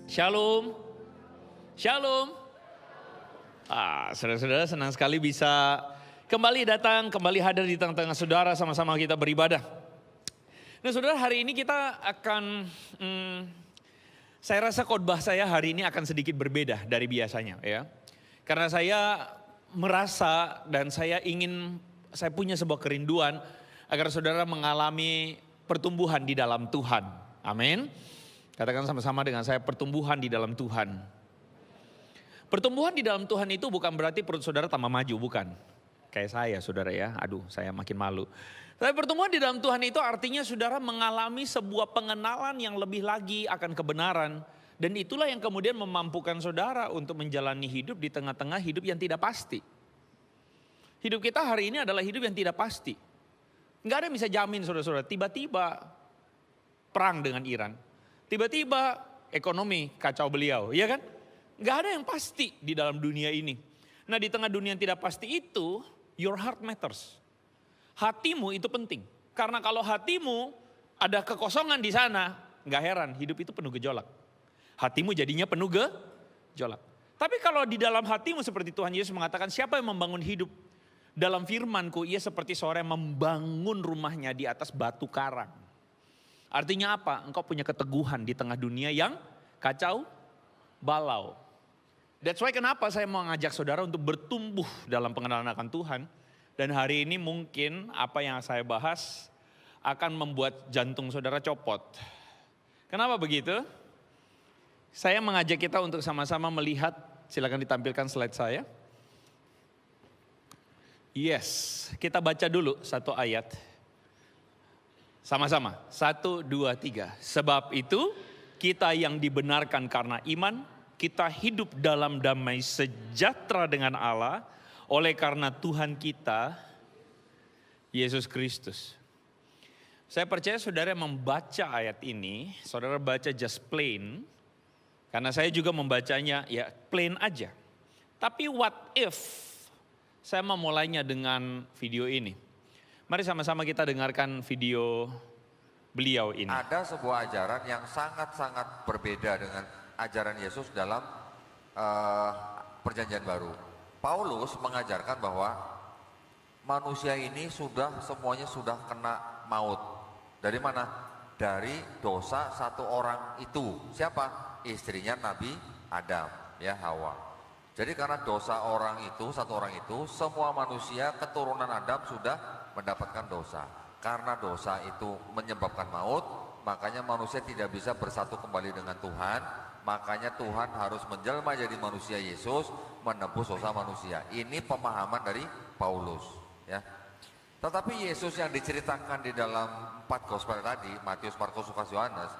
Shalom. Shalom. Saudara-saudara senang sekali bisa kembali datang, kembali hadir di tengah-tengah saudara sama-sama kita beribadah. Nah saudara, hari ini kita akan, saya rasa khotbah saya hari ini akan sedikit berbeda dari biasanya ya. Karena saya merasa dan saya punya sebuah kerinduan agar saudara mengalami pertumbuhan di dalam Tuhan. Amin. Katakan sama-sama dengan saya, pertumbuhan di dalam Tuhan. Pertumbuhan di dalam Tuhan itu bukan berarti perut saudara tambah maju, bukan. Kayak saya saudara ya, aduh saya makin malu. Tapi pertumbuhan di dalam Tuhan itu artinya saudara mengalami sebuah pengenalan yang lebih lagi akan kebenaran. Dan itulah yang kemudian memampukan saudara untuk menjalani hidup di tengah-tengah hidup yang tidak pasti. Hidup kita hari ini adalah hidup yang tidak pasti. Enggak ada yang bisa jamin saudara-saudara, tiba-tiba perang dengan Iran. Tiba-tiba ekonomi kacau beliau, ya kan? Gak ada yang pasti di dalam dunia ini. Nah di tengah dunia yang tidak pasti itu, your heart matters. Hatimu itu penting. Karena kalau hatimu ada kekosongan di sana, gak heran hidup itu penuh gejolak. Hatimu jadinya penuh gejolak. Tapi kalau di dalam hatimu seperti Tuhan Yesus mengatakan, siapa yang membangun hidup? Dalam firman-Ku, ia seperti seorang yang membangun rumahnya di atas batu karang. Artinya apa? Engkau punya keteguhan di tengah dunia yang kacau balau. That's why kenapa saya mau ngajak saudara untuk bertumbuh dalam pengenalan akan Tuhan. Dan hari ini mungkin apa yang saya bahas akan membuat jantung saudara copot. Kenapa begitu? Saya mengajak kita untuk sama-sama melihat, silakan ditampilkan slide saya. Yes, kita baca dulu satu ayat. Sama-sama, 1, 2, 3. Sebab itu kita yang dibenarkan karena iman, kita hidup dalam damai sejahtera dengan Allah oleh karena Tuhan kita, Yesus Kristus. Saya percaya saudara membaca ayat ini, saudara baca just plain, karena saya juga membacanya ya plain aja. Tapi what if, saya memulainya dengan video ini. Mari sama-sama kita dengarkan video beliau ini. Ada sebuah ajaran yang sangat-sangat berbeda dengan ajaran Yesus dalam perjanjian baru. Paulus mengajarkan bahwa manusia ini semuanya sudah kena maut. Dari mana? Dari dosa satu orang itu. Siapa? Istrinya Nabi Adam, ya Hawa. Jadi karena dosa satu orang itu, semua manusia keturunan Adam sudah mendapatkan dosa. Karena dosa itu menyebabkan maut, makanya manusia tidak bisa bersatu kembali dengan Tuhan. Makanya Tuhan harus menjelma jadi manusia Yesus, menebus dosa manusia. Ini pemahaman dari Paulus, ya. Tetapi Yesus yang diceritakan di dalam 4 gospel tadi, Matius, Markus, Lukas, Yohanes,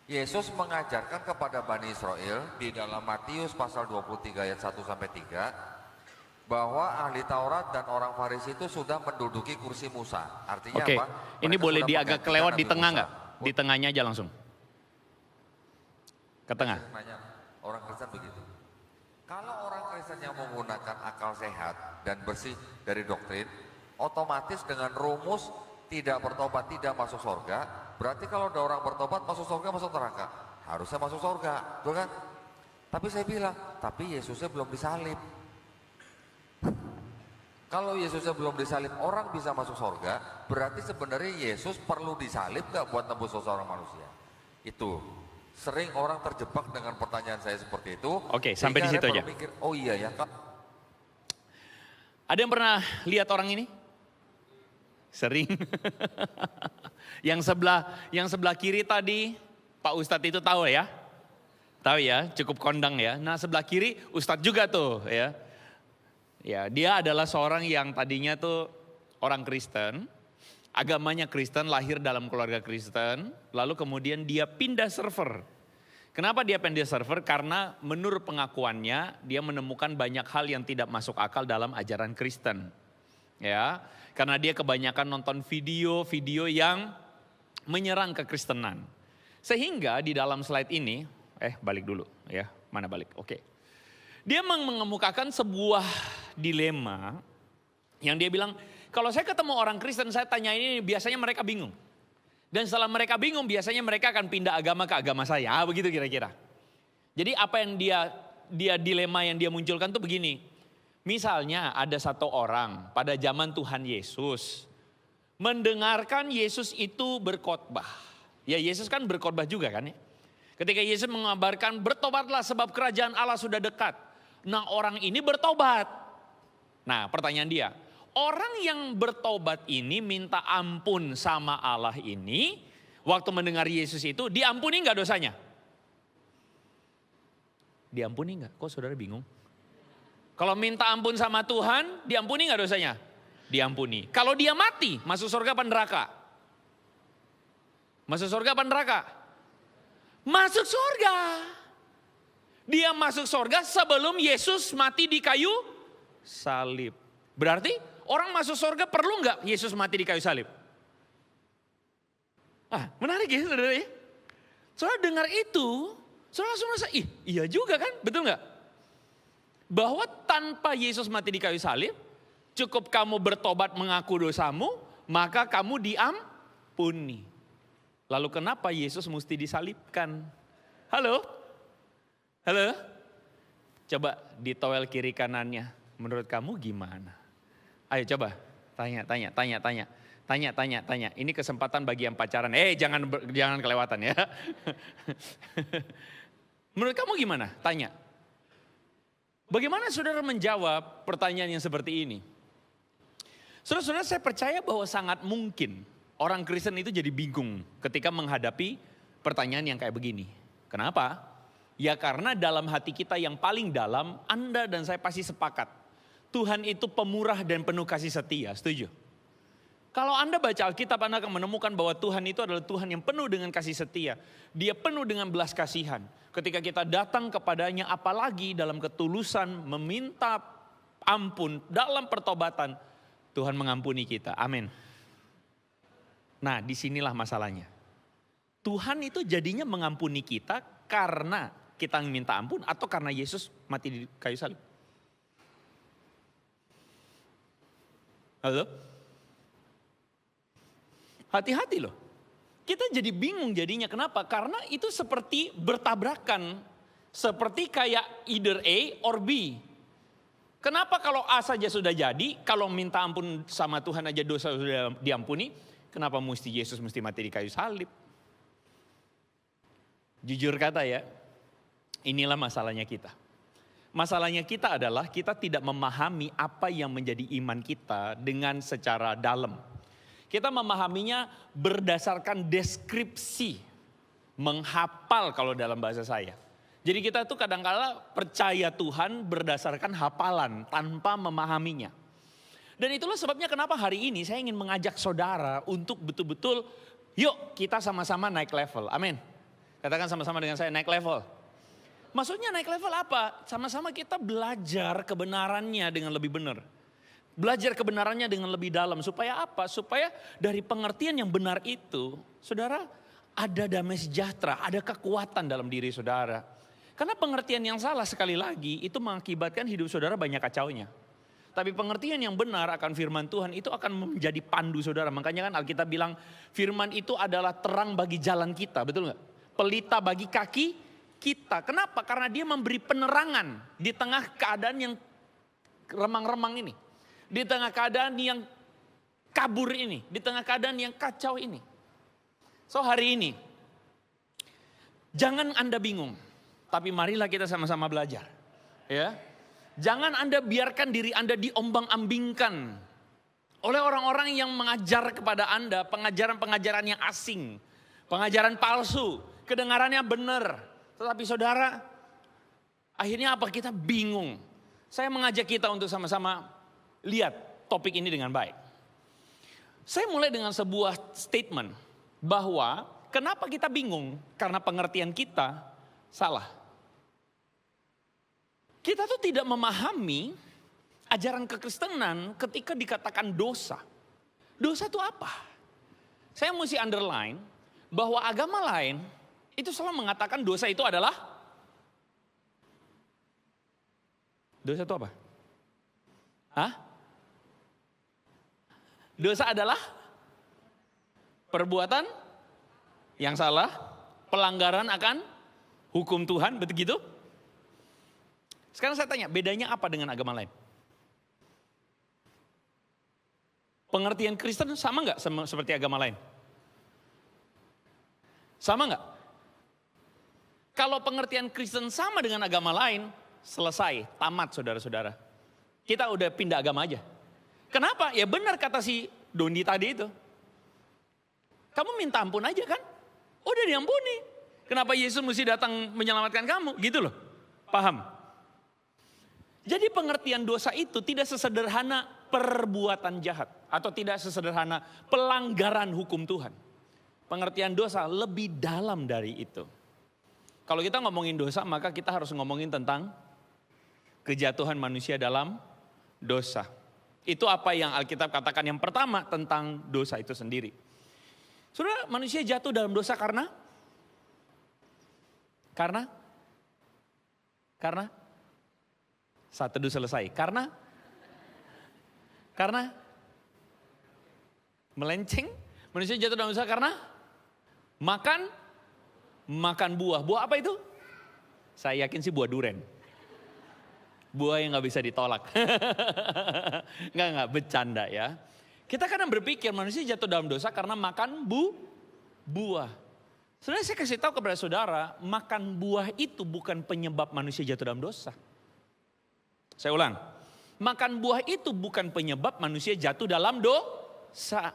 Yesus mengajarkan kepada Bani Israel di dalam Matius pasal 23 ayat 1 sampai 3 bahwa ahli Taurat dan orang Farisi itu sudah menduduki kursi Musa. Artinya Oke, apa? Ini boleh diagak kelewat di tengah nggak? Di Musa. tengahnya aja langsung. Ke tengah. Orang Kristen begitu. Kalau orang Kristen yang menggunakan akal sehat dan bersih dari doktrin, otomatis dengan rumus tidak bertobat tidak masuk surga. Berarti kalau ada orang bertobat masuk surga masuk neraka. Harusnya masuk surga, betul kan? Tapi saya bilang, tapi Yesusnya belum disalib. Kalau Yesusnya belum disalib, orang bisa masuk surga, berarti sebenarnya Yesus perlu disalib gak buat tembus dosa orang manusia? Itu, sering orang terjebak dengan pertanyaan saya seperti itu. Oke, sampai di situ aja. Mikir, oh iya ya Kak. Ada yang pernah lihat orang ini? Sering. Yang sebelah kiri tadi, Pak Ustadz itu tahu ya? Tahu ya, cukup kondang ya. Nah sebelah kiri Ustadz juga tuh ya. Ya, dia adalah seorang yang tadinya tuh orang Kristen, agamanya Kristen, lahir dalam keluarga Kristen, lalu kemudian dia pindah server. Kenapa dia pindah server? Karena menurut pengakuannya dia menemukan banyak hal yang tidak masuk akal dalam ajaran Kristen. Ya, karena dia kebanyakan nonton video-video yang menyerang kekristenan. Sehingga di dalam slide ini, balik dulu ya, mana balik? Oke. Dia mengemukakan sebuah dilema yang dia bilang, kalau saya ketemu orang Kristen saya tanya ini biasanya mereka bingung. Dan setelah mereka bingung biasanya mereka akan pindah agama ke agama saya, begitu kira-kira. Jadi apa yang dilema yang dia munculkan tuh begini. Misalnya ada satu orang pada zaman Tuhan Yesus mendengarkan Yesus itu berkhotbah. Ya Yesus kan berkhotbah juga kan ya. Ketika Yesus mengabarkan bertobatlah sebab kerajaan Allah sudah dekat. Nah orang ini bertobat. Nah pertanyaan dia. Orang yang bertobat ini minta ampun sama Allah ini. Waktu mendengar Yesus itu diampuni gak dosanya? Diampuni enggak? Kok saudara bingung? Kalau minta ampun sama Tuhan, diampuni enggak dosanya? Diampuni. Kalau dia mati, masuk surga apa neraka? Masuk surga apa neraka? Masuk surga. Dia masuk surga sebelum Yesus mati di kayu salib. Berarti orang masuk surga perlu enggak Yesus mati di kayu salib? Menarik ya saudara ya. Saudara dengar itu, saudara langsung merasa, iya juga kan, betul nggak? Bahwa tanpa Yesus mati di kayu salib, cukup kamu bertobat mengaku dosamu, maka kamu diampuni. Lalu kenapa Yesus mesti disalibkan? Halo? Halo? Coba ditowel kiri kanannya, menurut kamu gimana? Ayo coba, tanya. Ini kesempatan bagi yang pacaran. Jangan kelewatan ya. Menurut kamu gimana? Tanya. Bagaimana saudara menjawab pertanyaan yang seperti ini? Saudara-saudara, saya percaya bahwa sangat mungkin orang Kristen itu jadi bingung ketika menghadapi pertanyaan yang kayak begini. Kenapa? Ya karena dalam hati kita yang paling dalam, Anda dan saya pasti sepakat. Tuhan itu pemurah dan penuh kasih setia, setuju? Kalau Anda baca Alkitab, Anda akan menemukan bahwa Tuhan itu adalah Tuhan yang penuh dengan kasih setia. Dia penuh dengan belas kasihan. Ketika kita datang kepadanya, apalagi dalam ketulusan meminta ampun dalam pertobatan, Tuhan mengampuni kita. Amin. Nah, disinilah masalahnya. Tuhan itu jadinya mengampuni kita karena kita minta ampun atau karena Yesus mati di kayu salib. Halo? Hati-hati loh. Kita jadi bingung jadinya. Kenapa? Karena itu seperti bertabrakan. Seperti kayak either A or B. Kenapa kalau A saja sudah jadi, kalau minta ampun sama Tuhan aja dosa sudah diampuni, kenapa mesti Yesus mesti mati di kayu salib? Jujur kata ya, inilah masalahnya kita. Masalahnya kita adalah kita tidak memahami apa yang menjadi iman kita dengan secara dalam. Kita memahaminya berdasarkan deskripsi, menghafal kalau dalam bahasa saya. Jadi kita tuh kadang-kala percaya Tuhan berdasarkan hafalan tanpa memahaminya. Dan itulah sebabnya kenapa hari ini saya ingin mengajak saudara untuk betul-betul yuk kita sama-sama naik level. Amin. Katakan sama-sama dengan saya, naik level. Maksudnya naik level apa? Sama-sama kita belajar kebenarannya dengan lebih benar. Belajar kebenarannya dengan lebih dalam. Supaya apa? Supaya dari pengertian yang benar itu, saudara, ada damai sejahtera, ada kekuatan dalam diri saudara. Karena pengertian yang salah sekali lagi, itu mengakibatkan hidup saudara banyak kacaunya. Tapi pengertian yang benar akan firman Tuhan itu akan menjadi pandu saudara. Makanya kan Alkitab bilang firman itu adalah terang bagi jalan kita, betul nggak? Pelita bagi kaki kita. Kenapa? Karena dia memberi penerangan di tengah keadaan yang remang-remang ini. Di tengah keadaan yang kabur ini. Di tengah keadaan yang kacau ini. So hari ini, jangan Anda bingung. Tapi marilah kita sama-sama belajar. Ya, jangan Anda biarkan diri Anda diombang-ambingkan oleh orang-orang yang mengajar kepada Anda pengajaran-pengajaran yang asing. Pengajaran palsu. Kedengarannya benar. Tetapi saudara, akhirnya apa? Kita bingung. Saya mengajak kita untuk sama-sama lihat topik ini dengan baik. Saya mulai dengan sebuah statement bahwa kenapa kita bingung? Karena pengertian kita salah. Kita tuh tidak memahami ajaran kekristenan ketika dikatakan dosa. Dosa itu apa? Saya mesti underline bahwa agama lain itu selalu mengatakan dosa itu adalah dosa itu apa? Hah? Dosa adalah perbuatan yang salah, pelanggaran akan hukum Tuhan, begitu? Sekarang saya tanya, bedanya apa dengan agama lain? Pengertian Kristen sama nggak seperti agama lain? Sama nggak? Kalau pengertian Kristen sama dengan agama lain, selesai, tamat saudara-saudara. Kita udah pindah agama aja. Kenapa? Ya benar kata si Dondi tadi itu. Kamu minta ampun aja kan? Udah diampuni. Kenapa Yesus mesti datang menyelamatkan kamu? Gitu loh. Paham? Jadi pengertian dosa itu tidak sesederhana perbuatan jahat. Atau tidak sesederhana pelanggaran hukum Tuhan. Pengertian dosa lebih dalam dari itu. Kalau kita ngomongin dosa, maka kita harus ngomongin tentang kejatuhan manusia dalam dosa. Itu apa yang Alkitab katakan yang pertama tentang dosa itu sendiri. Saudara, manusia jatuh dalam dosa karena saat teduh selesai. Karena melenceng. Manusia jatuh dalam dosa karena makan buah. Buah apa itu? Saya yakin sih buah duren. Buah yang gak bisa ditolak. Enggak, bercanda ya. Kita kadang berpikir manusia jatuh dalam dosa karena makan buah. Sebenarnya saya kasih tahu kepada saudara, makan buah itu bukan penyebab manusia jatuh dalam dosa. Saya ulang, makan buah itu bukan penyebab manusia jatuh dalam dosa.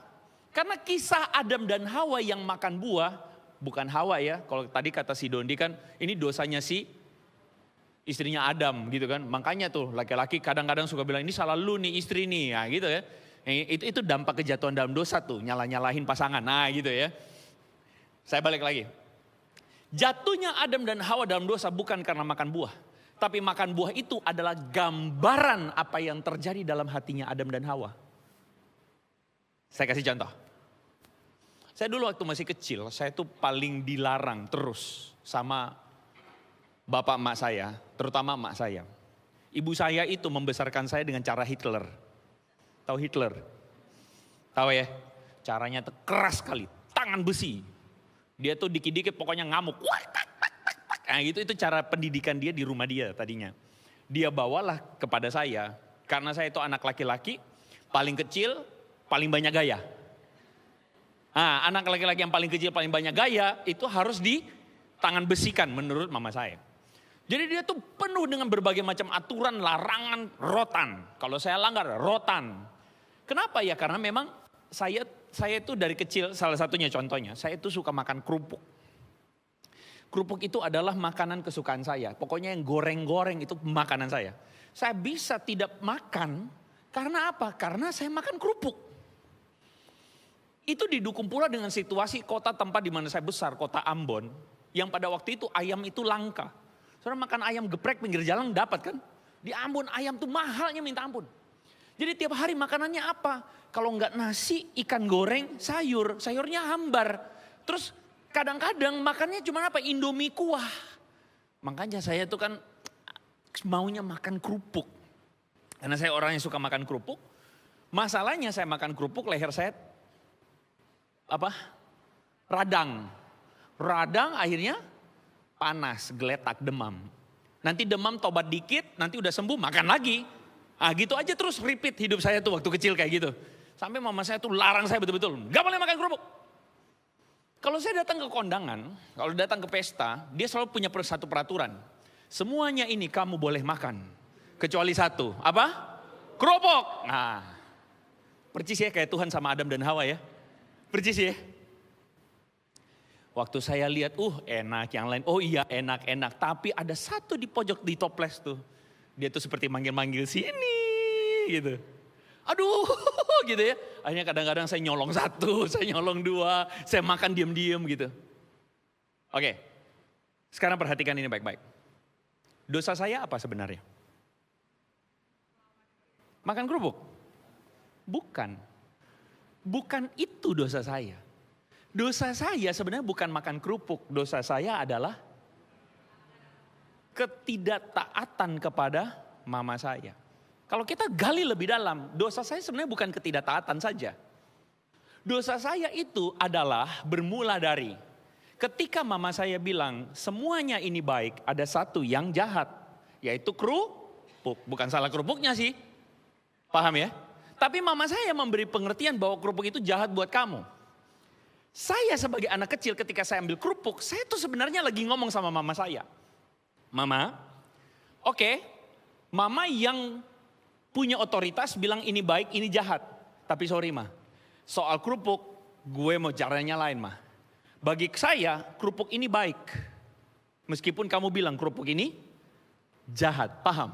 Karena kisah Adam dan Hawa yang makan buah, bukan Hawa ya. Kalau tadi kata si Dondi kan, ini dosanya si istrinya Adam gitu kan. Makanya tuh laki-laki kadang-kadang suka bilang, ini salah lu nih istri nih, ya gitu ya. Itu dampak kejatuhan dalam dosa tuh, nyalahin pasangan, nah gitu ya. Saya balik lagi. Jatuhnya Adam dan Hawa dalam dosa bukan karena makan buah. Tapi makan buah itu adalah gambaran apa yang terjadi dalam hatinya Adam dan Hawa. Saya kasih contoh. Saya dulu waktu masih kecil, saya tuh paling dilarang terus sama bapak emak saya, terutama emak saya. Ibu saya itu membesarkan saya dengan cara Hitler. Tahu Hitler? Tahu ya? Caranya tuh keras sekali, tangan besi. Dia tuh dikit-dikit pokoknya ngamuk. Nah itu cara pendidikan dia di rumah dia tadinya. Dia bawalah kepada saya, karena saya itu anak laki-laki, paling kecil, paling banyak gaya. Nah, anak laki-laki yang paling kecil, paling banyak gaya, itu harus di tangan besikan menurut mama saya. Jadi dia tuh penuh dengan berbagai macam aturan, larangan, rotan. Kalau saya langgar, rotan. Kenapa ya? Karena memang saya itu dari kecil, salah satunya contohnya, saya itu suka makan kerupuk. Kerupuk itu adalah makanan kesukaan saya. Pokoknya yang goreng-goreng itu makanan saya. Saya bisa tidak makan, karena apa? Karena saya makan kerupuk. Itu didukung pula dengan situasi kota tempat di mana saya besar, kota Ambon. Yang pada waktu itu ayam itu langka. Saudara makan ayam geprek pinggir jalan dapat kan? Di Ambon ayam tuh mahalnya minta ampun. Jadi tiap hari makanannya apa? Kalau enggak nasi, ikan goreng, sayurnya hambar. Terus kadang-kadang makannya cuma apa? Indomie kuah. Makanya saya tuh kan maunya makan kerupuk. Karena saya orang yang suka makan kerupuk. Masalahnya saya makan kerupuk, leher saya radang akhirnya panas, geletak, demam. Nanti demam tobat dikit, nanti udah sembuh makan lagi. Gitu aja terus repeat hidup saya tuh waktu kecil kayak gitu. Sampai mama saya tuh larang saya betul-betul, gak boleh makan kerupuk. Kalau saya datang ke kondangan, kalau datang ke pesta, dia selalu punya satu peraturan. Semuanya ini kamu boleh makan, kecuali satu, apa? Kerupuk. Nah, percis ya kayak Tuhan sama Adam dan Hawa ya. Percis ya. Waktu saya lihat, enak, yang lain, oh iya enak. Tapi ada satu di pojok di toples tuh. Dia tuh seperti manggil-manggil sini gitu. Aduh gitu ya. Akhirnya kadang-kadang saya nyolong satu, saya nyolong dua, saya makan diam-diam gitu. Oke, sekarang perhatikan ini baik-baik. Dosa saya apa sebenarnya? Makan kerupuk? Bukan itu dosa saya. Dosa saya sebenarnya bukan makan kerupuk. Dosa saya adalah ketidaktaatan kepada mama saya. Kalau kita gali lebih dalam, dosa saya sebenarnya bukan ketidaktaatan saja. Dosa saya itu adalah bermula dari Ketika mama saya bilang semuanya ini baik, ada satu yang jahat, yaitu kerupuk. Bukan salah kerupuknya sih, paham ya? Tapi mama saya memberi pengertian bahwa kerupuk itu jahat buat kamu. Saya sebagai anak kecil ketika saya ambil kerupuk, saya tuh sebenarnya lagi ngomong sama mama saya. Mama, oke, mama yang punya otoritas bilang ini baik, ini jahat. Tapi sorry ma, soal kerupuk gue mau caranya lain ma. Bagi saya kerupuk ini baik. Meskipun kamu bilang kerupuk ini jahat, paham?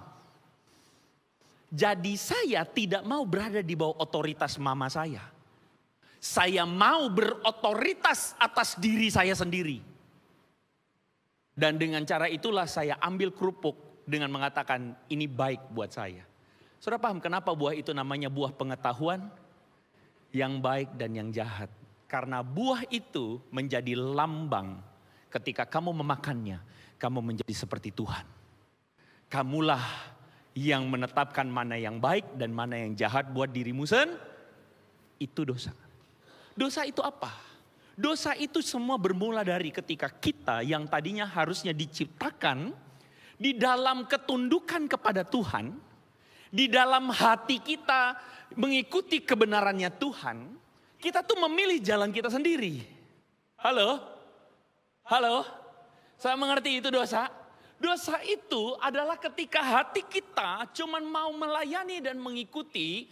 Jadi saya tidak mau berada di bawah otoritas mama saya. Saya mau berotoritas atas diri saya sendiri. Dan dengan cara itulah saya ambil kerupuk dengan mengatakan ini baik buat saya. Saudara paham kenapa buah itu namanya buah pengetahuan? Yang baik dan yang jahat. Karena buah itu menjadi lambang ketika kamu memakannya, kamu menjadi seperti Tuhan. Kamulah yang menetapkan mana yang baik dan mana yang jahat buat dirimu itu dosa. Dosa itu apa? Dosa itu semua bermula dari ketika kita yang tadinya harusnya diciptakan di dalam ketundukan kepada Tuhan, di dalam hati kita mengikuti kebenarannya Tuhan, kita tuh memilih jalan kita sendiri. Halo? Halo? Saya mengerti itu dosa. Dosa itu adalah ketika hati kita cuman mau melayani dan mengikuti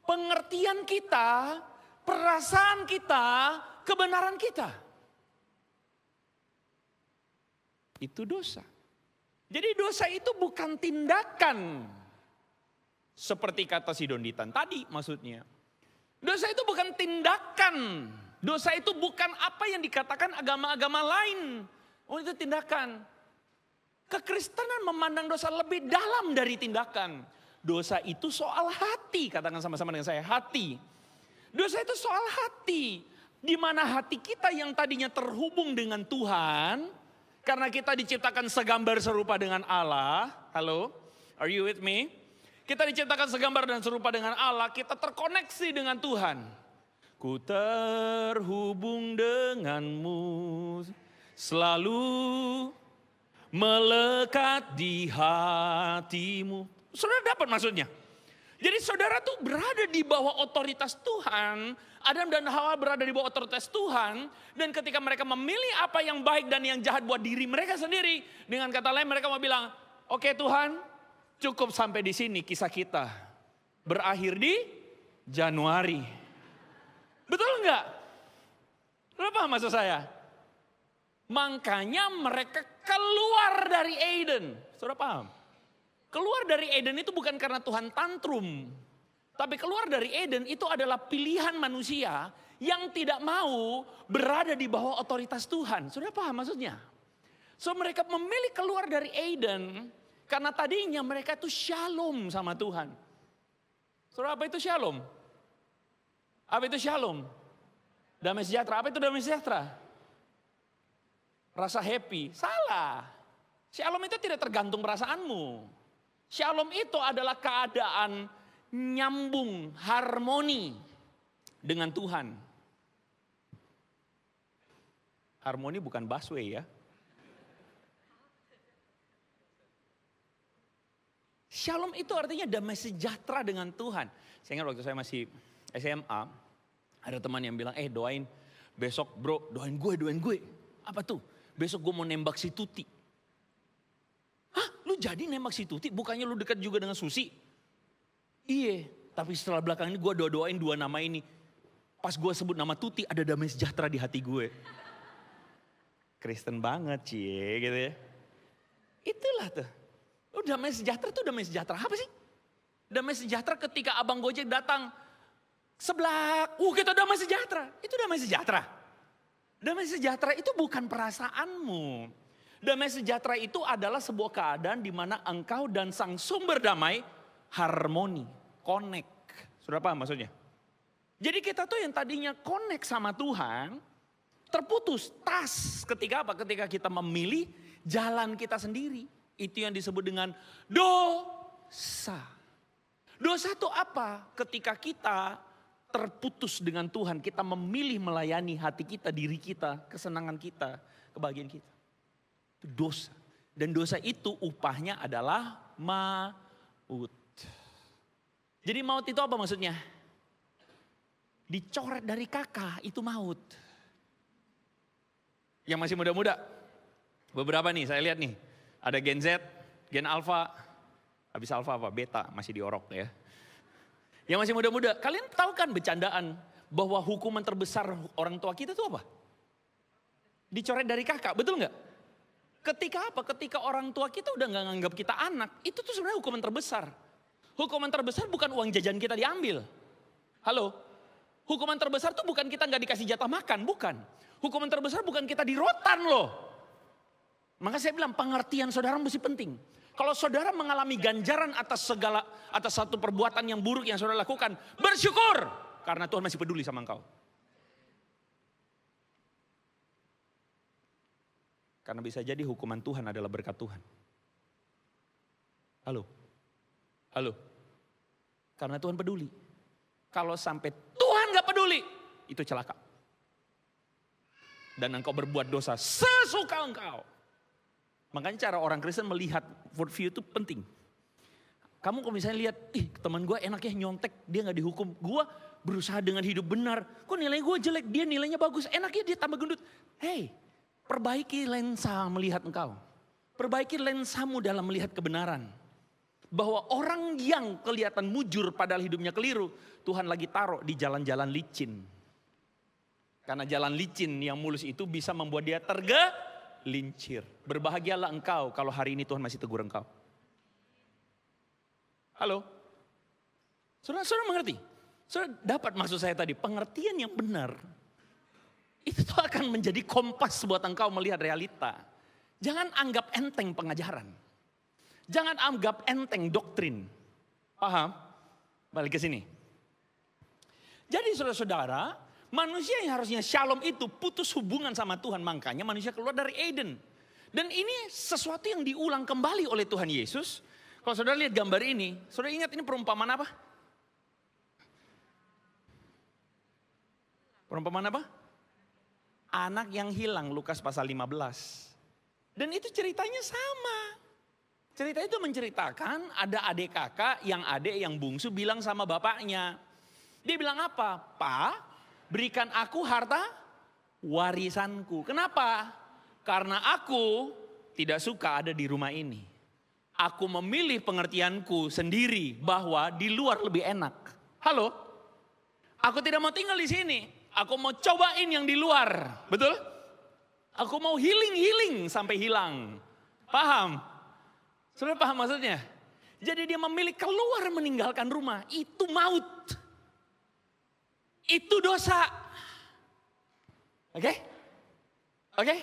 pengertian kita, perasaan kita, kebenaran kita. Itu dosa. Jadi dosa itu bukan tindakan. Seperti kata si Donditan tadi maksudnya. Dosa itu bukan tindakan. Dosa itu bukan apa yang dikatakan agama-agama lain. Oh itu tindakan. Kekristenan memandang dosa lebih dalam dari tindakan. Dosa itu soal hati. Katakan sama-sama dengan saya, hati. Dosa itu soal hati. Di mana hati kita yang tadinya terhubung dengan Tuhan. Karena kita diciptakan segambar serupa dengan Allah. Halo, are you with me? Kita diciptakan segambar dan serupa dengan Allah, kita terkoneksi dengan Tuhan. Ku terhubung denganmu, selalu melekat di hatimu. Saudara dapat maksudnya? Jadi saudara tuh berada di bawah otoritas Tuhan. Adam dan Hawa berada di bawah otoritas Tuhan. Dan ketika mereka memilih apa yang baik dan yang jahat buat diri mereka sendiri. Dengan kata lain mereka mau bilang, oke Tuhan, cukup sampai di sini kisah kita. Berakhir di Januari. Betul enggak? Apa maksud saya? Makanya mereka keluar dari Eden. Saudara paham? Keluar dari Eden itu bukan karena Tuhan tantrum. Tapi keluar dari Eden itu adalah pilihan manusia yang tidak mau berada di bawah otoritas Tuhan. Saudara paham maksudnya? So mereka memilih keluar dari Eden. Karena tadinya mereka itu shalom sama Tuhan. Saudara, apa itu shalom? Apa itu shalom? Damai sejahtera. Apa itu damai sejahtera? Rasa happy. Salah. Shalom itu tidak tergantung perasaanmu. Shalom itu adalah keadaan nyambung, harmoni dengan Tuhan. Harmoni bukan busway ya. Shalom itu artinya damai sejahtera dengan Tuhan. Saya ingat waktu saya masih SMA, ada teman yang bilang, doain besok bro, doain gue. Apa tuh? Besok gue mau nembak si Tuti. Hah? Lu jadi nembak si Tuti? Bukannya lu dekat juga dengan Susi? Iya, tapi setelah belakang ini gue doain dua nama ini. Pas gue sebut nama Tuti, ada damai sejahtera di hati gue. Kristen banget cie gitu ya. Itulah tuh. Oh, damai sejahtera itu damai sejahtera apa sih? Damai sejahtera ketika abang Gojek datang sebelah, kita damai sejahtera. Itu damai sejahtera. Damai sejahtera itu bukan perasaanmu. Damai sejahtera itu adalah sebuah keadaan di mana engkau dan sang sumber damai harmoni, connect. Sudah paham maksudnya? Jadi kita tuh yang tadinya connect sama Tuhan, terputus tas ketika apa? Ketika kita memilih jalan kita sendiri. Itu yang disebut dengan dosa. Dosa itu apa? Ketika kita terputus dengan Tuhan, kita memilih melayani hati kita, diri kita, kesenangan kita. kebahagiaan kita. Itu dosa. Dan dosa itu upahnya adalah maut. Jadi maut itu apa maksudnya? Dicoret dari kakak itu maut. Yang masih muda-muda, beberapa nih saya lihat nih. Ada Gen Z, Gen Alpha, habis Alpha apa? Beta masih diorok ya. Yang masih muda-muda, kalian tahu kan bercandaan bahwa hukuman terbesar orang tua kita itu apa? Dicoret dari kakak, betul nggak? Ketika apa? Ketika orang tua kita udah nggak nganggap kita anak, itu tuh sebenarnya hukuman terbesar. Hukuman terbesar bukan uang jajan kita diambil. Halo? Hukuman terbesar tuh bukan kita nggak dikasih jatah makan, bukan. Hukuman terbesar bukan kita di rotan loh. Maka saya bilang pengertian saudara mesti penting. Kalau saudara mengalami ganjaran atas satu perbuatan yang buruk yang saudara lakukan, bersyukur karena Tuhan masih peduli sama engkau. Karena bisa jadi hukuman Tuhan adalah berkat Tuhan. Halo? Halo? Karena Tuhan peduli. Kalau sampai Tuhan gak peduli, itu celaka. Dan engkau berbuat dosa sesuka engkau. Makanya cara orang Kristen melihat worldview itu penting. Kamu kalau misalnya lihat, teman gue enaknya nyontek, dia gak dihukum. Gue berusaha dengan hidup benar. Kok nilai gue jelek, dia nilainya bagus. Enaknya dia tambah gendut. Hey, perbaiki lensa melihat engkau. Perbaiki lensamu dalam melihat kebenaran. Bahwa orang yang kelihatan mujur padahal hidupnya keliru, Tuhan lagi taruh di jalan-jalan licin. Karena jalan licin yang mulus itu bisa membuat dia tergelincir. Berbahagialah engkau kalau hari ini Tuhan masih tegur engkau. Halo? Saudara mengerti? Saudara dapat maksud saya tadi, pengertian yang benar. Itu tuh akan menjadi kompas buat engkau melihat realita. Jangan anggap enteng pengajaran. Jangan anggap enteng doktrin. Paham? Balik ke sini. Jadi saudara-saudara, manusia yang harusnya shalom itu putus hubungan sama Tuhan. Makanya manusia keluar dari Eden. Dan ini sesuatu yang diulang kembali oleh Tuhan Yesus. Kalau saudara lihat gambar ini, saudara ingat ini perumpamaan apa? Perumpamaan apa? Anak yang hilang, Lukas pasal 15. Dan itu ceritanya sama. Cerita itu menceritakan ada adik kakak yang bungsu bilang sama bapaknya. Dia bilang apa? Pak, berikan aku harta warisanku. Kenapa? Karena aku tidak suka ada di rumah ini. Aku memilih pengertianku sendiri bahwa di luar lebih enak. Halo? Aku tidak mau tinggal di sini. Aku mau cobain yang di luar. Betul? Aku mau healing sampai hilang. Paham? Saudara paham maksudnya? Jadi dia memilih keluar meninggalkan rumah. Itu maut. Itu dosa. Oke? Oke?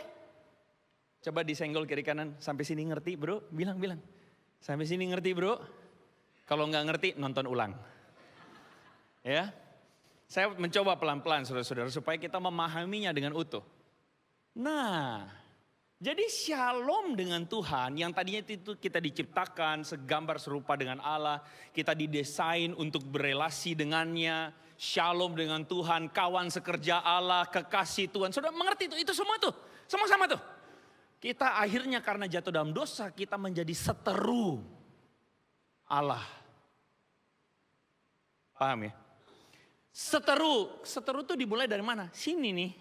Coba disenggol kiri kanan. Sampai sini ngerti bro? Bilang. Sampai sini ngerti bro? Kalau nggak ngerti nonton ulang. Ya? Saya mencoba pelan-pelan saudara-saudara supaya kita memahaminya dengan utuh. Nah, jadi shalom dengan Tuhan yang tadinya itu kita diciptakan segambar serupa dengan Allah. Kita didesain untuk berelasi dengannya. Shalom dengan Tuhan, kawan sekerja Allah, kekasih Tuhan. Saudara mengerti itu semua tuh, semua sama tuh. Kita akhirnya karena jatuh dalam dosa kita menjadi seteru Allah. Paham ya? Seteru tuh dimulai dari mana? Sini nih.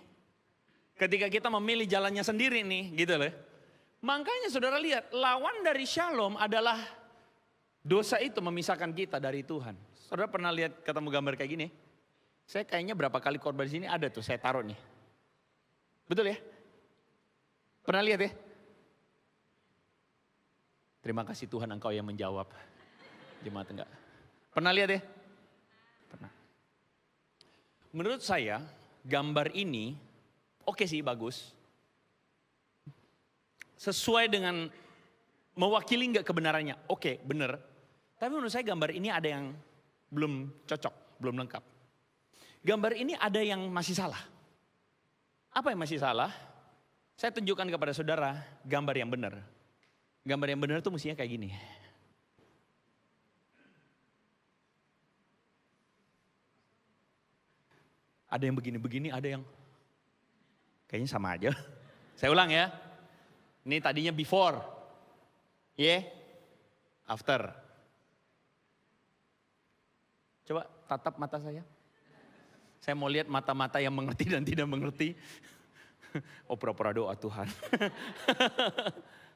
Ketika kita memilih jalannya sendiri nih, gitu loh. Makanya saudara lihat, lawan dari shalom adalah dosa itu memisahkan kita dari Tuhan. Saudara pernah lihat ketemu gambar kayak gini? Saya kayaknya berapa kali korban di sini ada tuh, saya taruh nih. Betul ya? Pernah lihat ya? Terima kasih Tuhan engkau yang menjawab. Jemaat enggak? Pernah lihat ya? Pernah. Menurut saya gambar ini oke sih bagus. Sesuai dengan mewakili enggak kebenarannya? Oke, benar. Tapi menurut saya gambar ini ada yang belum cocok, belum lengkap. Gambar ini ada yang masih salah. Apa yang masih salah? Saya tunjukkan kepada saudara gambar yang benar. Gambar yang benar itu mestinya kayak gini. Ada yang begini-begini, ada yang kayaknya sama aja. Saya ulang ya. Ini tadinya before. After. Coba tatap mata saya. Saya mau lihat mata-mata yang mengerti dan tidak mengerti. Oh, pura-pura doa Tuhan.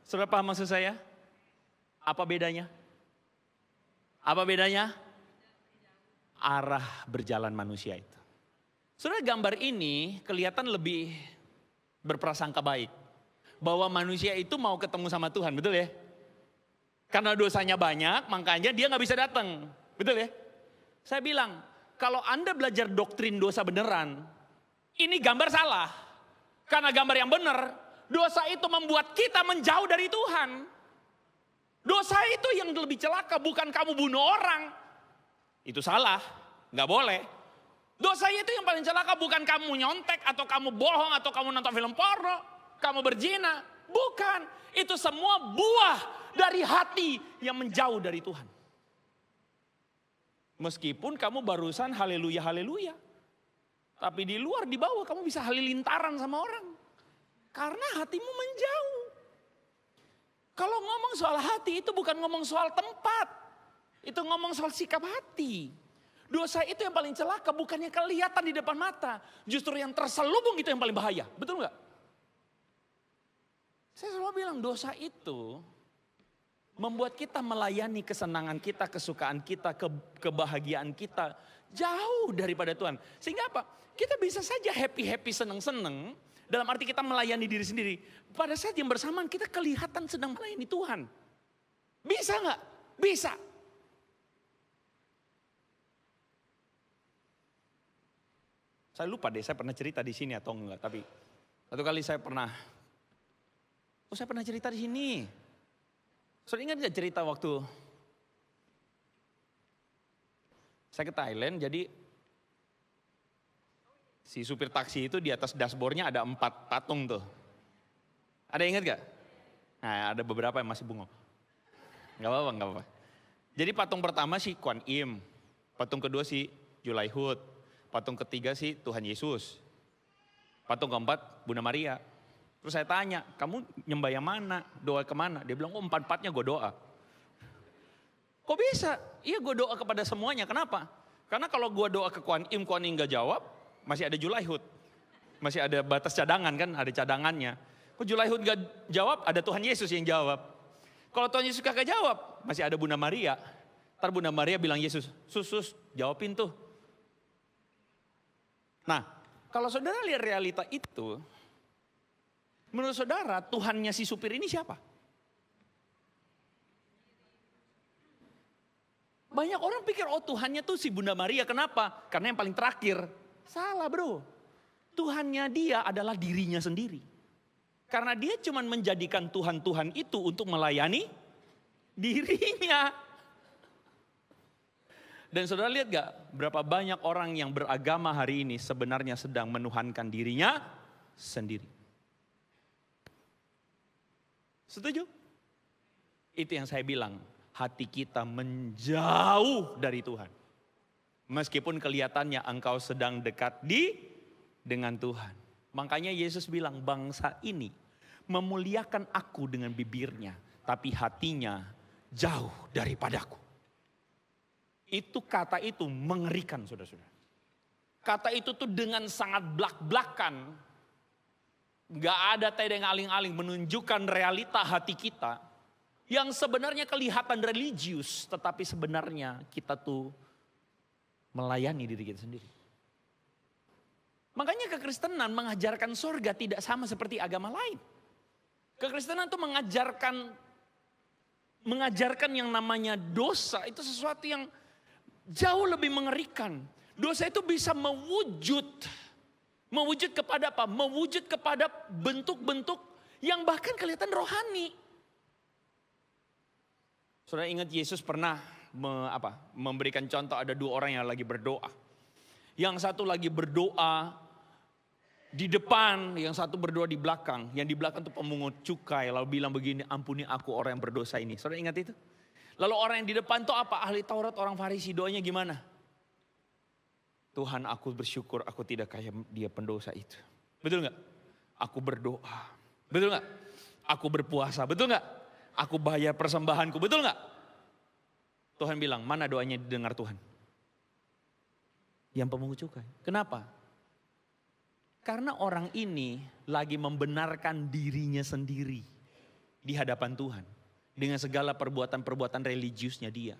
Saudara paham maksud saya? Apa bedanya? Apa bedanya? Arah berjalan manusia itu. Saudara, gambar ini kelihatan lebih berprasangka baik. Bahwa manusia itu mau ketemu sama Tuhan, betul ya? Karena dosanya banyak, makanya dia gak bisa datang. Betul ya? Saya bilang, kalau Anda belajar doktrin dosa beneran, ini gambar salah. Karena gambar yang benar, dosa itu membuat kita menjauh dari Tuhan. Dosa itu yang lebih celaka, bukan kamu bunuh orang. Itu salah, gak boleh. Dosa itu yang paling celaka, bukan kamu nyontek, atau kamu bohong, atau kamu nonton film porno, kamu berzina. Bukan, itu semua buah dari hati yang menjauh dari Tuhan. Meskipun kamu barusan haleluya haleluya. Tapi di luar, di bawah kamu bisa halilintaran sama orang. Karena hatimu menjauh. Kalau ngomong soal hati itu bukan ngomong soal tempat. Itu ngomong soal sikap hati. Dosa itu yang paling celaka, bukannya kelihatan di depan mata. Justru yang terselubung itu yang paling bahaya. Betul nggak? Saya selalu bilang dosa itu membuat kita melayani kesenangan kita, kesukaan kita, kebahagiaan kita jauh daripada Tuhan. Sehingga apa? Kita bisa saja happy-happy, seneng-seneng. Dalam arti kita melayani diri sendiri. Pada saat yang bersamaan kita kelihatan sedang melayani Tuhan. Bisa nggak? Bisa. Saya lupa deh, saya pernah cerita di sini atau enggak. Tapi satu kali saya pernah cerita di sini. Saudara ingat gak cerita waktu saya ke Thailand, jadi si supir taksi itu di atas dashboardnya ada 4 patung tuh. Ada ingat gak? Nah, ada beberapa yang masih bengong. Gak apa-apa. Jadi patung pertama si Kuan Im, patung kedua si Julaihut, patung ketiga si Tuhan Yesus, patung keempat Bunda Maria. Terus saya tanya, kamu nyembah yang mana? Doa kemana? Dia bilang, 4-4-nya gue doa. Kok bisa? Iya, gue doa kepada semuanya. Kenapa? Karena kalau gue doa ke Kuan Im gak jawab, masih ada Julaihut. Masih ada batas cadangan kan, ada cadangannya. Kok Julaihut gak jawab, ada Tuhan Yesus yang jawab. Kalau Tuhan Yesus kagak jawab, masih ada Bunda Maria. Ntar Bunda Maria bilang Yesus, sus, jawabin tuh. Nah, kalau saudara lihat realita itu, menurut saudara, Tuhannya si supir ini siapa? Banyak orang pikir, oh Tuhannya tuh si Bunda Maria. Kenapa? Karena yang paling terakhir. Salah bro. Tuhannya dia adalah dirinya sendiri. Karena dia cuma menjadikan Tuhan-Tuhan itu untuk melayani dirinya. Dan saudara lihat gak? Berapa banyak orang yang beragama hari ini sebenarnya sedang menuhankan dirinya sendiri. Setuju? Itu yang saya bilang, hati kita menjauh dari Tuhan. Meskipun kelihatannya engkau sedang dekat dengan Tuhan. Makanya Yesus bilang, bangsa ini memuliakan aku dengan bibirnya, tapi hatinya jauh daripadaku. Itu kata itu mengerikan saudara-saudara. Kata itu tuh dengan sangat blak-blakan. Gak ada tedeng aling-aling menunjukkan realita hati kita yang sebenarnya kelihatan religius, tetapi sebenarnya kita tuh melayani diri kita sendiri. Makanya kekristenan mengajarkan surga tidak sama seperti agama lain. Kekristenan tuh mengajarkan yang namanya dosa itu sesuatu yang jauh lebih mengerikan. Dosa itu bisa mewujud kepada apa? Mewujud kepada bentuk-bentuk yang bahkan kelihatan rohani. Saudara ingat Yesus pernah memberikan contoh, ada 2 orang yang lagi berdoa. Yang satu lagi berdoa di depan, yang satu berdoa di belakang. Yang di belakang itu pemungut cukai, lalu bilang begini, ampuni aku orang yang berdosa ini. Saudara ingat itu? Lalu orang yang di depan itu apa? Ahli Taurat, orang Farisi, doanya gimana? Tuhan, aku bersyukur aku tidak kayak dia pendosa itu. Betul nggak? Aku berdoa Betul nggak? Aku berpuasa, betul nggak? Aku bayar persembahanku, betul nggak? Tuhan bilang, mana doanya didengar Tuhan? Yang pemungut cukai. Kenapa? Karena orang ini lagi membenarkan dirinya sendiri di hadapan Tuhan. Dengan segala perbuatan-perbuatan religiusnya dia.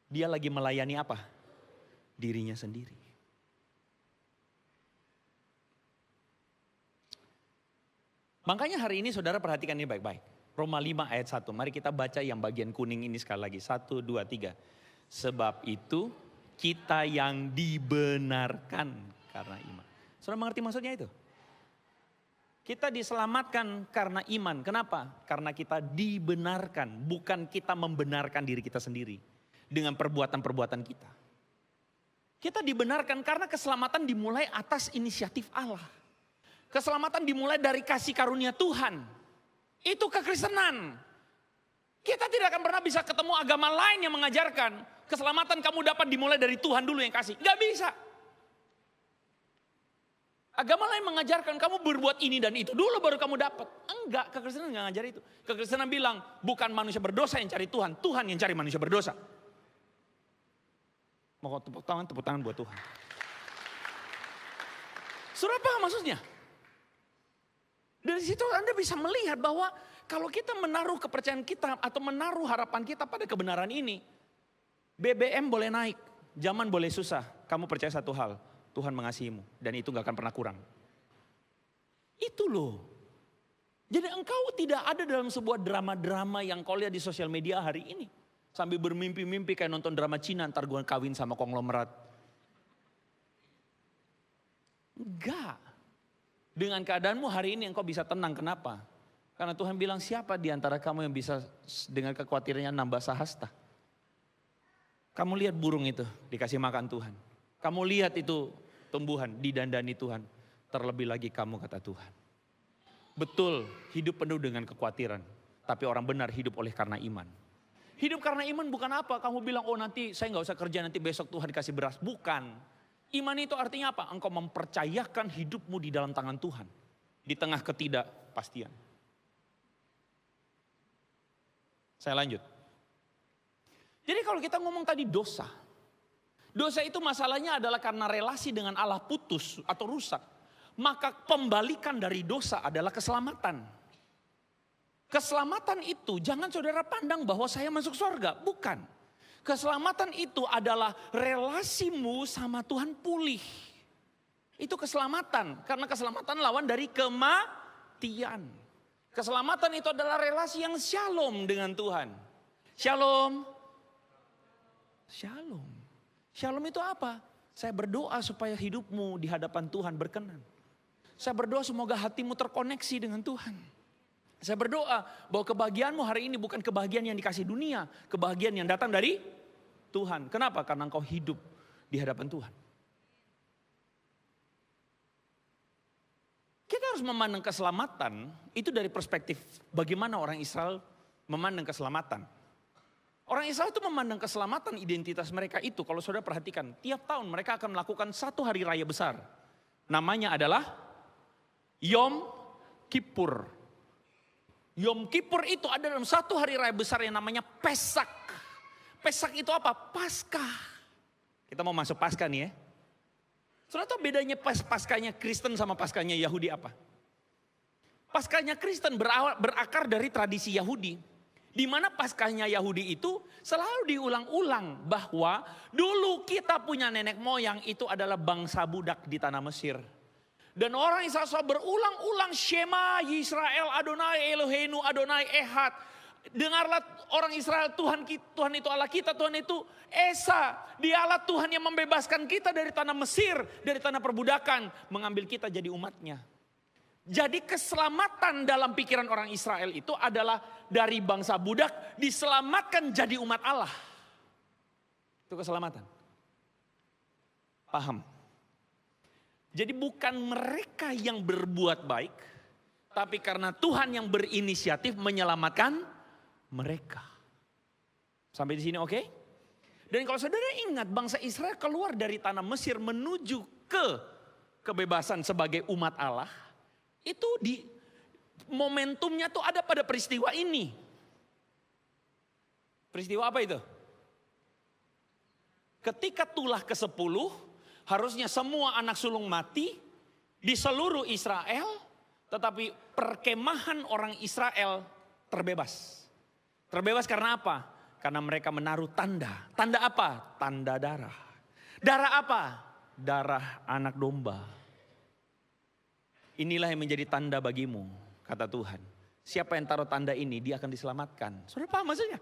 Dia lagi melayani apa? Dirinya sendiri. Makanya hari ini saudara perhatikan ini baik-baik. Roma 5 ayat 1. Mari kita baca yang bagian kuning ini sekali lagi. 1, 2, 3. Sebab itu kita yang dibenarkan karena iman. Saudara mengerti maksudnya itu? Kita diselamatkan karena iman. Kenapa? Karena kita dibenarkan. Bukan kita membenarkan diri kita sendiri. Dengan perbuatan-perbuatan kita. Kita dibenarkan karena keselamatan dimulai atas inisiatif Allah. Keselamatan dimulai dari kasih karunia Tuhan. Itu kekristenan. Kita tidak akan pernah bisa ketemu agama lain yang mengajarkan keselamatan kamu dapat dimulai dari Tuhan dulu yang kasih. Gak bisa. Agama lain mengajarkan kamu berbuat ini dan itu dulu baru kamu dapat. Enggak, kekristenan gak ngajar itu. Kekristenan bilang bukan manusia berdosa yang cari Tuhan, Tuhan yang cari manusia berdosa. Mau tepuk tangan buat Tuhan. Surah apa maksudnya? Dari situ Anda bisa melihat bahwa kalau kita menaruh kepercayaan kita atau menaruh harapan kita pada kebenaran ini, BBM boleh naik, zaman boleh susah. Kamu percaya satu hal, Tuhan mengasihimu dan itu gak akan pernah kurang. Itu loh. Jadi engkau tidak ada dalam sebuah drama-drama yang kau lihat di sosial media hari ini. Sambil bermimpi-mimpi kayak nonton drama Cina, ntar gue kawin sama konglomerat. Enggak. Dengan keadaanmu hari ini engkau bisa tenang, kenapa? Karena Tuhan bilang siapa di antara kamu yang bisa dengan kekhawatirannya nambah sahasta. Kamu lihat burung itu dikasih makan Tuhan. Kamu lihat itu tumbuhan didandani Tuhan. Terlebih lagi kamu kata Tuhan. Betul hidup penuh dengan kekhawatiran. Tapi orang benar hidup oleh karena iman. Hidup karena iman bukan apa? Kamu bilang oh nanti saya gak usah kerja nanti besok Tuhan dikasih beras. Bukan. Iman itu artinya apa? Engkau mempercayakan hidupmu di dalam tangan Tuhan. Di tengah ketidakpastian. Saya lanjut. Jadi kalau kita ngomong tadi dosa. Dosa itu masalahnya adalah karena relasi dengan Allah putus atau rusak. Maka pembalikan dari dosa adalah keselamatan. Keselamatan itu jangan saudara pandang bahwa saya masuk surga. Bukan. Keselamatan itu adalah relasimu sama Tuhan pulih. Itu keselamatan. Karena keselamatan lawan dari kematian. Keselamatan itu adalah relasi yang shalom dengan Tuhan. Shalom. Shalom. Shalom itu apa? Saya berdoa supaya hidupmu di hadapan Tuhan berkenan. Saya berdoa semoga hatimu terkoneksi dengan Tuhan. Saya berdoa bahwa kebahagiaanmu hari ini bukan kebahagiaan yang dikasih dunia. Kebahagiaan yang datang dari Tuhan. Kenapa? Karena engkau hidup di hadapan Tuhan. Kita harus memandang keselamatan itu dari perspektif bagaimana orang Israel memandang keselamatan. Orang Israel itu memandang keselamatan identitas mereka itu. Kalau saudara perhatikan, tiap tahun mereka akan melakukan satu hari raya besar. Namanya adalah Yom Kippur. Yom Kippur itu ada dalam satu hari raya besar yang namanya Pesak. Pesak itu apa? Paskah. Kita mau masuk Paskah nih ya. Saudara tahu bedanya Paskahnya Kristen sama Paskahnya Yahudi apa? Paskahnya Kristen berakar dari tradisi Yahudi. Di mana Paskahnya Yahudi itu selalu diulang-ulang bahwa dulu kita punya nenek moyang itu adalah bangsa budak di tanah Mesir. Dan orang Israel berulang-ulang Shema Yisrael Adonai Eloheinu Adonai Ehad. Dengarlah orang Israel Tuhan itu Allah kita, Tuhan itu Esa. Dia Allah Tuhan yang membebaskan kita dari tanah Mesir, dari tanah perbudakan, mengambil kita jadi umatnya. Jadi keselamatan dalam pikiran orang Israel itu adalah dari bangsa budak diselamatkan jadi umat Allah. Itu keselamatan. Paham? Jadi bukan mereka yang berbuat baik, tapi karena Tuhan yang berinisiatif menyelamatkan mereka. Sampai di sini oke? Dan kalau saudara ingat bangsa Israel keluar dari tanah Mesir menuju ke kebebasan sebagai umat Allah. Itu di momentumnya tuh ada pada peristiwa ini. Peristiwa apa itu? Ketika tulah ke-10, harusnya semua anak sulung mati di seluruh Israel, tetapi perkemahan orang Israel terbebas. Terbebas karena apa? Karena mereka menaruh tanda. Tanda apa? Tanda darah. Darah apa? Darah anak domba. Inilah yang menjadi tanda bagimu, kata Tuhan. Siapa yang taruh tanda ini, dia akan diselamatkan. Saudara paham maksudnya?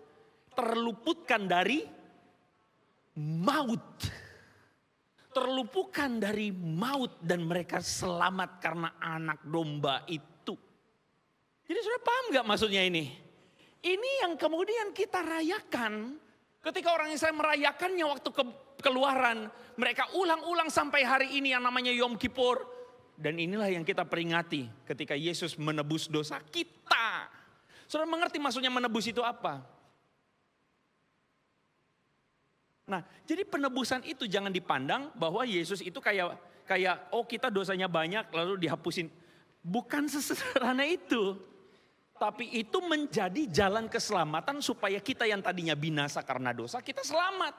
Terluputkan dari maut. Terluputkan dari maut dan mereka selamat karena anak domba itu. Jadi saudara paham gak maksudnya ini? Ini yang kemudian kita rayakan. Ketika orang Israel merayakannya waktu keluaran. Mereka ulang-ulang sampai hari ini yang namanya Yom Kippur. Dan inilah yang kita peringati ketika Yesus menebus dosa kita. Saudara mengerti maksudnya menebus itu apa? Nah, jadi penebusan itu jangan dipandang bahwa Yesus itu kayak oh kita dosanya banyak lalu dihapusin. Bukan sesederhana itu. Tapi itu menjadi jalan keselamatan supaya kita yang tadinya binasa karena dosa kita selamat.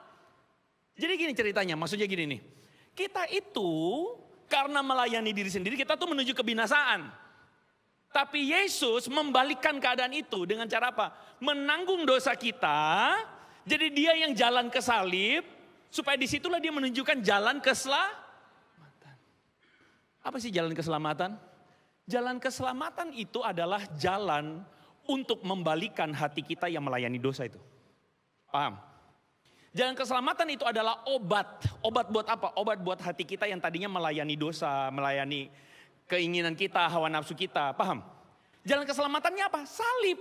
Jadi gini ceritanya, maksudnya gini nih. Kita itu karena melayani diri sendiri kita tuh menuju kebinasaan. Tapi Yesus membalikkan keadaan itu dengan cara apa? Menanggung dosa kita. Jadi dia yang jalan ke salib. Supaya disitulah dia menunjukkan jalan keselamatan. Apa sih jalan keselamatan? Jalan keselamatan itu adalah jalan untuk membalikan hati kita yang melayani dosa itu. Paham? Jalan keselamatan itu adalah obat. Obat buat apa? Obat buat hati kita yang tadinya melayani dosa, melayani keinginan kita, hawa nafsu kita. Paham? Jalan keselamatannya apa? Salib.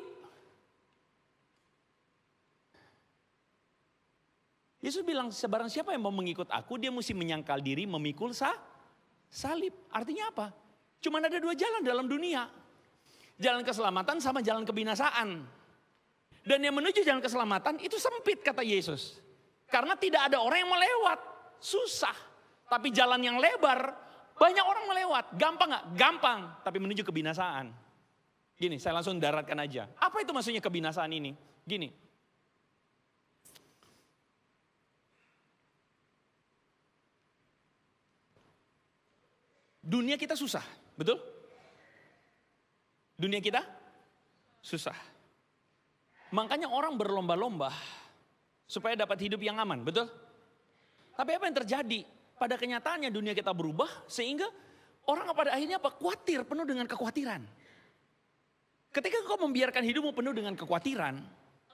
Yesus bilang, sebarang siapa yang mau mengikut aku, dia mesti menyangkal diri, memikul salib. Artinya apa? Cuma ada dua jalan dalam dunia. Jalan keselamatan sama jalan kebinasaan. Dan yang menuju jalan keselamatan itu sempit kata Yesus. Karena tidak ada orang yang melewat. Susah. Tapi jalan yang lebar, banyak orang melewat. Gampang gak? Gampang. Tapi menuju kebinasaan. Gini, saya langsung daratkan aja. Apa itu maksudnya kebinasaan ini? Gini. Dunia kita susah, betul? Dunia kita susah. Makanya orang berlomba-lomba supaya dapat hidup yang aman, betul? Tapi apa yang terjadi? Pada kenyataannya dunia kita berubah sehingga orang pada akhirnya apa? Khawatir, penuh dengan kekhawatiran. Ketika engkau membiarkan hidupmu penuh dengan kekhawatiran,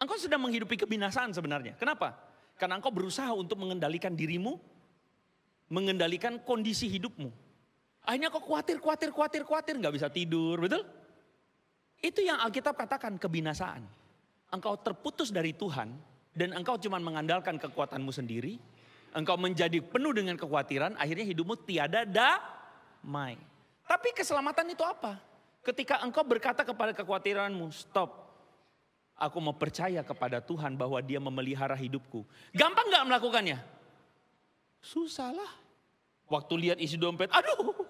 engkau sedang menghidupi kebinasaan sebenarnya. Kenapa? Karena engkau berusaha untuk mengendalikan dirimu, mengendalikan kondisi hidupmu. Akhirnya kok khawatir, gak bisa tidur, betul? Itu yang Alkitab katakan kebinasaan. Engkau terputus dari Tuhan dan engkau cuma mengandalkan kekuatanmu sendiri. Engkau menjadi penuh dengan kekhawatiran, akhirnya hidupmu tiada damai. Tapi keselamatan itu apa? Ketika engkau berkata kepada kekhawatiranmu, stop. Aku mau percaya kepada Tuhan bahwa dia memelihara hidupku. Gampang gak melakukannya? Susah lah. Waktu lihat isi dompet, aduh.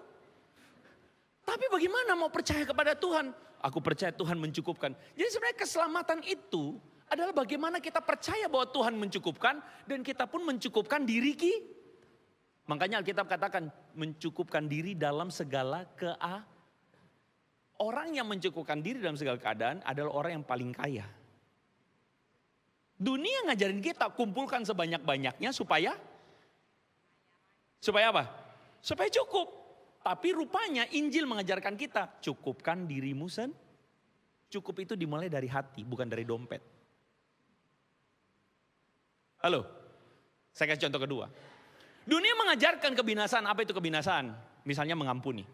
Tapi bagaimana mau percaya kepada Tuhan? Aku percaya Tuhan mencukupkan. Jadi sebenarnya keselamatan itu adalah bagaimana kita percaya bahwa Tuhan mencukupkan. Dan kita pun mencukupkan diri kita. Makanya Alkitab katakan mencukupkan diri dalam segala keadaan. Orang yang mencukupkan diri dalam segala keadaan adalah orang yang paling kaya. Dunia ngajarin kita kumpulkan sebanyak-banyaknya supaya apa? Supaya cukup. Tapi rupanya Injil mengajarkan kita cukupkan dirimu sendiri. Cukup itu dimulai dari hati, bukan dari dompet. Halo, saya kasih contoh kedua. Dunia mengajarkan kebinasaan. Apa itu kebinasaan? Misalnya mengampuni.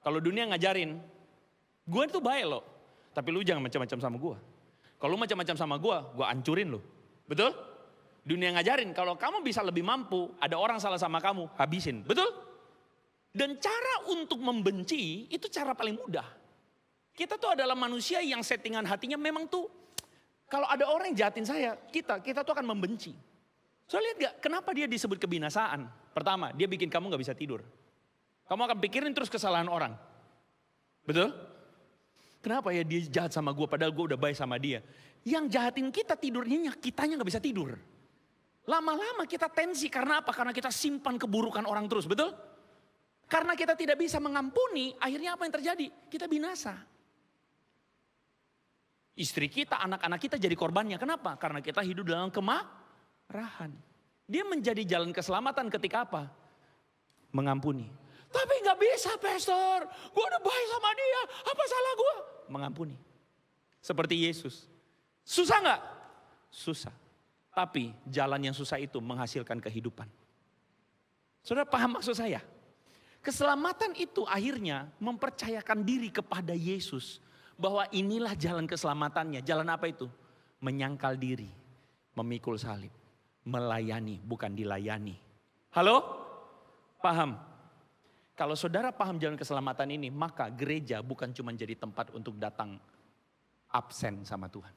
Kalau dunia ngajarin, gue itu baik loh. Tapi lu jangan macam-macam sama gue. Kalau lu macam-macam sama gue hancurin lu. Betul? Dunia ngajarin kalau kamu bisa lebih mampu, ada orang salah sama kamu, habisin. Betul? Dan cara untuk membenci itu cara paling mudah. Kita tuh adalah manusia yang settingan hatinya memang tuh. Kalau ada orang yang jahatin saya, kita tuh akan membenci. So lihat gak kenapa dia disebut kebinasaan? Pertama, dia bikin kamu gak bisa tidur. Kamu akan pikirin terus kesalahan orang. Betul? Kenapa ya dia jahat sama gue padahal gue udah baik sama dia. Yang jahatin kita tidurnya, kitanya gak bisa tidur. Lama-lama kita tensi karena apa? Karena kita simpan keburukan orang terus, betul? Karena kita tidak bisa mengampuni, akhirnya apa yang terjadi? Kita binasa. Istri kita, anak-anak kita jadi korbannya. Kenapa? Karena kita hidup dalam kemarahan. Dia menjadi jalan keselamatan ketika apa? Mengampuni. Tapi gak bisa pastor, gue udah baik sama dia, apa salah gue? Mengampuni. Seperti Yesus. Susah gak? Susah. Tapi jalan yang susah itu menghasilkan kehidupan. Saudara paham maksud saya? Keselamatan itu akhirnya mempercayakan diri kepada Yesus. Bahwa inilah jalan keselamatannya. Jalan apa itu? Menyangkal diri, memikul salib, melayani bukan dilayani. Halo? Paham? Kalau saudara paham jalan keselamatan ini, maka gereja bukan cuma jadi tempat untuk datang absen sama Tuhan.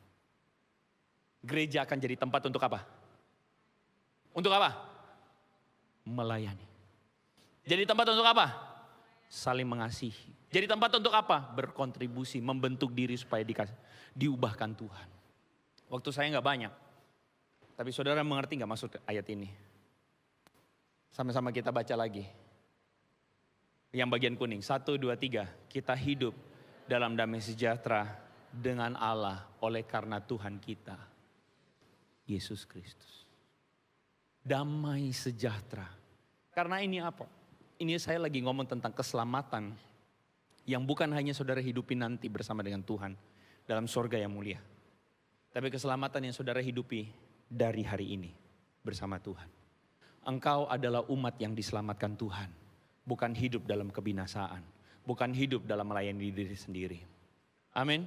Gereja akan jadi tempat untuk apa? Untuk apa? Melayani. Jadi tempat untuk apa? Saling mengasihi. Jadi tempat untuk apa? Berkontribusi, membentuk diri supaya diubahkan Tuhan. Waktu saya gak banyak. Tapi saudara mengerti gak maksud ayat ini? Sama-sama kita baca lagi. Yang bagian kuning, 1, 2, 3. Kita hidup dalam damai sejahtera dengan Allah oleh karena Tuhan kita, Yesus Kristus. Damai sejahtera. Karena ini apa? Ini saya lagi ngomong tentang keselamatan yang bukan hanya saudara hidupi nanti bersama dengan Tuhan dalam sorga yang mulia. Tapi keselamatan yang saudara hidupi dari hari ini bersama Tuhan. Engkau adalah umat yang diselamatkan Tuhan. Bukan hidup dalam kebinasaan. Bukan hidup dalam melayani diri sendiri. Amin.